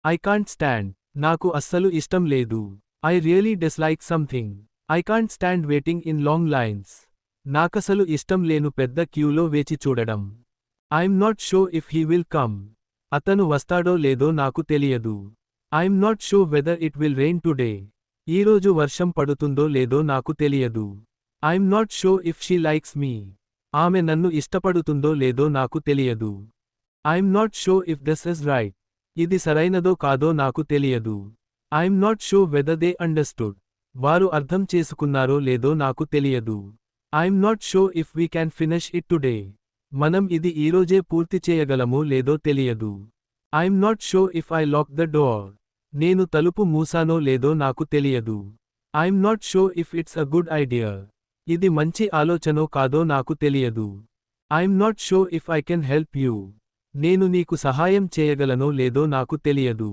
I can't stand. నాకు అస్సలు ఇష్టం లేదు. I really dislike something. I can't stand waiting in long lines. నాకసలు ఇష్టం లేను పెద్ద క్యూలో వేచి చూడడం. I'm not sure if he will come. అతను వస్తాడో లేదో నాకు తెలియదు. I'm not sure whether it will rain today. ఈరోజు వర్షం పడుతుందో లేదో నాకు తెలియదు. I'm not sure if she likes me. ఆమె నన్ను ఇష్టపడుతుందో లేదో నాకు తెలియదు. I'm not sure if this is right. ఇది సరైనదో కాదో నాకు తెలియదు. I'm not sure whether they understood. వారు అర్థం చేసుకున్నారో లేదో నాకు తెలియదు. I'm not sure if we can finish it today. మనం ఇది ఈరోజే పూర్తి చేయగలమో లేదో తెలియదు. I'm not sure if I lock the door. నేను తలుపు మూసానో లేదో నాకు తెలియదు. I'm not sure if it's a good idea. ఇది మంచి ఆలోచనో కాదో నాకు తెలియదు. I'm not sure if I can help you. నేను నీకు సహాయం చేయగలనో లేదో నాకు తెలియదు.